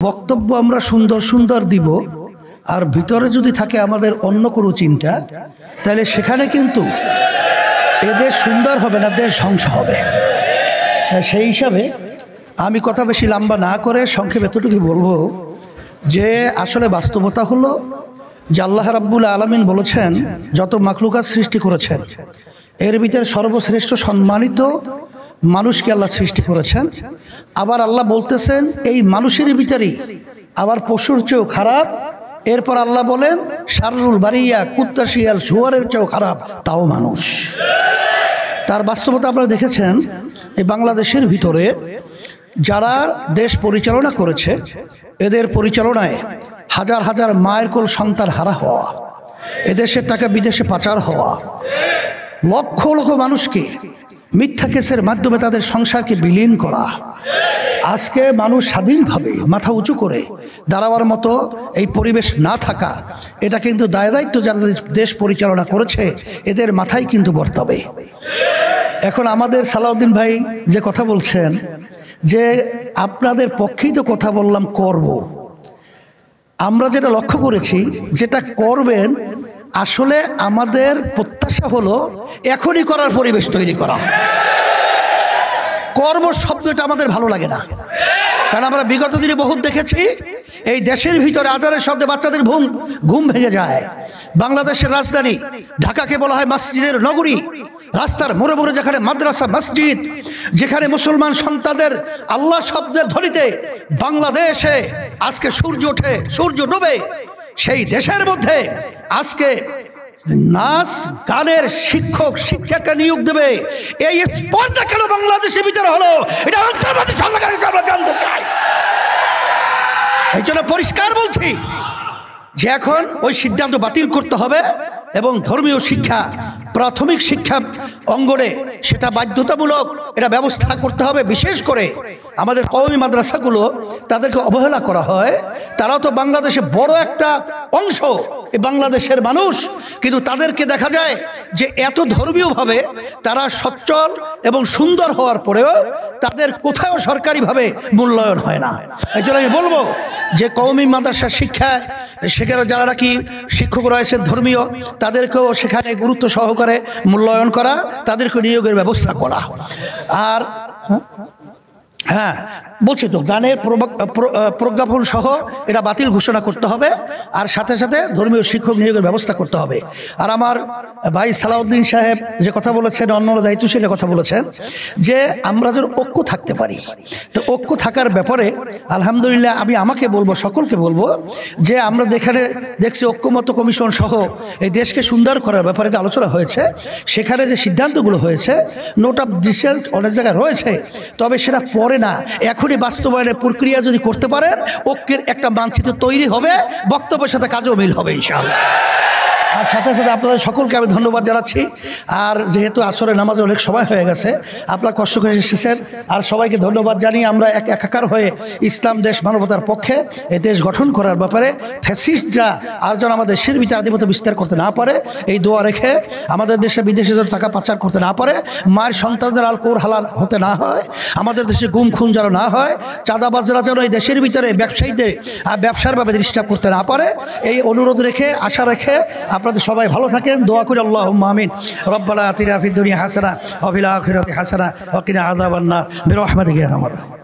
বক্তব্য আমরা সুন্দর সুন্দর দিব আর ভিতরে যদি থাকে আমাদের অন্য কোনো চিন্তা, তাহলে সেখানে কিন্তু এদের সুন্দর হবে না, দেশ ধ্বংস হবে। সেই হিসাবে আমি কথা বেশি লম্বা না করে সংক্ষেপে এতটুকু বলবো যে আসলে বাস্তবতা হলো যে আল্লাহ রাব্বুল আলামিন বলেছেন যত মাখলুকাত সৃষ্টি করেছেন এর ভিতরে সর্বশ্রেষ্ঠ সম্মানিত মানুষকে আল্লাহ সৃষ্টি করেছেন। আবার আল্লাহ বলতেছেন এই মানুষের ভিতরেই আবার পশুর চেয়েও খারাপ। এরপর আল্লাহ বলেন শাররুল বারিয়া, কুত্তা শিয়াল শুয়োরের চেয়েও খারাপ তাও মানুষ। তার বাস্তবতা আপনারা দেখেছেন এই বাংলাদেশের ভিতরে যারা দেশ পরিচালনা করেছে এদের পরিচালনায় হাজার হাজার মায়ের কোল সন্তান হারা হওয়া, এদেশের টাকা বিদেশে পাচার হওয়া, লক্ষ লক্ষ মানুষকে মিথ্যা কেসের মাধ্যমে তাদের সংসারকে বিলীন করা, আজকে মানুষ স্বাধীনভাবে মাথা উঁচু করে দাঁড়াবার মতো এই পরিবেশ না থাকা, এটা কিন্তু দায় দায়িত্ব যারা দেশ পরিচালনা করেছে এদের মাথায় কিন্তু বর্তাবে। এখন আমাদের সালাউদ্দিন ভাই যে কথা বলছেন যে আপনাদের পক্ষেই তো কথা বললাম করব, আমরা যেটা লক্ষ্য করেছি যেটা করবেন আসলে আমাদের প্রত্যাশা হলো এখনই করার পরিবেশ তৈরি করা। কর্ম শব্দটা আমাদের ভালো লাগে না, কারণ আমরা বিগত দিনে বহুত দেখেছি এই দেশের ভিতরে আজানের শব্দে বাচ্চাদের ঘুম ভেঙে যায়। বাংলাদেশের রাজধানী ঢাকাকে বলা হয় মসজিদের নগরী। রাস্তার মোড়ে মোড়ে যেখানে মাদ্রাসা মসজিদ, যেখানে মুসলমান সন্তানদের আল্লাহ শব্দের ধ্বনিতে বাংলাদেশে আজকে সূর্য ওঠে সূর্য ডুবে, সেই দেশের মধ্যে আজকে নাচ গানের শিক্ষক শিক্ষাকে নিয়োগ দেবে, এই স্পর্ধা কেন বাংলাদেশের ভিতরে হলো এটা অন্তর্বর্তী সরকারের কাছে আমরা জানতে চাই। এই জন্য পরিষ্কার বলছি যে এখন ওই সিদ্ধান্ত বাতিল করতে হবে এবং ধর্মীয় শিক্ষা প্রাথমিক শিক্ষা অঙ্গনে সেটা বাধ্যতামূলক এটা ব্যবস্থা করতে হবে। বিশেষ করে আমাদের কওমি মাদ্রাসাগুলো তাদেরকে অবহেলা করা হয়। তারাও তো বাংলাদেশে বড় একটা অংশ এই বাংলাদেশের মানুষ, কিন্তু তাদেরকে দেখা যায় যে এত ধর্মীয়ভাবে তারা সচ্ছল এবং সুন্দর হওয়ার পরেও তাদের কোথাও সরকারিভাবে মূল্যায়ন হয় না। এই জন্য আমি বলবো যে কওমি মাদ্রাসা শিক্ষা সেখানে যারা নাকি শিক্ষক রয়েছে ধর্মীয় তাদেরকেও সেখানে গুরুত্ব সহকারে মূল্যায়ন করা, তাদেরকে নিয়োগের ব্যবস্থা করা। আর হ্যাঁ বলছি তো গানের প্রজ্ঞাপন সহ এটা বাতিল ঘোষণা করতে হবে, আর সাথে সাথে ধর্মীয় শিক্ষক নিয়োগের ব্যবস্থা করতে হবে। আর আমার ভাই সালাউদ্দিন সাহেব যে কথা বলেছেন, অন্য দায়িত্বশীল কথা বলেছেন যে আমরা যেন ঐক্য থাকতে পারি। তো ঐক্য থাকার ব্যাপারে আলহামদুলিল্লাহ আমি আমাকে বলবো, সকলকে বলবো যে আমরা দেখছি ঐক্যমত্য কমিশন সহ এই দেশকে সুন্দর করার ব্যাপারে যে আলোচনা হয়েছে, সেখানে যে সিদ্ধান্তগুলো হয়েছে নোট অফ ডিসেন্ট অনেক জায়গায় রয়েছে, তবে সেটা পরে না, এখনই বাস্তবায়নের প্রক্রিয়া যদি করতে পারেন ঐক্যের একটা মানচিত্র তৈরি হবে, বক্তব্যের সাথে কাজও মিল হবে ইনশাআল্লাহ। আর সাথে সাথে আপনাদের সকলকে আমি ধন্যবাদ জানাচ্ছি। আর যেহেতু আসরের নামাজে অনেক সময় হয়ে গেছে, আপনারা কষ্ট করে এসেছেন, আর সবাইকে ধন্যবাদ জানিয়ে আমরা একাকার হয়ে ইসলাম দেশ মানবতার পক্ষে এই দেশ গঠন করার ব্যাপারে ফ্যাসিস্টরা আর যেন আমাদের দেশের ভিতরে আধিপত্য বিস্তার করতে না পারে এই দোয়া রেখে, আমাদের দেশে বিদেশে যেন টাকা পাচার করতে না পারে, মায়ের সন্তানদের আলকোর হালাল হতে না হয়, আমাদের দেশে গুম খুন যেন না হয়, চাঁদাবাজরা যেন এই দেশের ভিতরে ব্যবসায়ীদের ব্যবসার ভাবে ডিস্টার্ব করতে না পারে, এই অনুরোধ রেখে আশা রেখে আপনাদের সবাই ভালো থাকেন, দোয়া করি আল্লাহুম্মা আমিন। রব্বানা আতিনা ফিদ দুনিয়া হাসানা ওয়া ফিল আখিরাতি হাসানা ওয়া কিনা আযাবান নার বিরহমাতিকা ইয়া আরহামার রাহিমিন।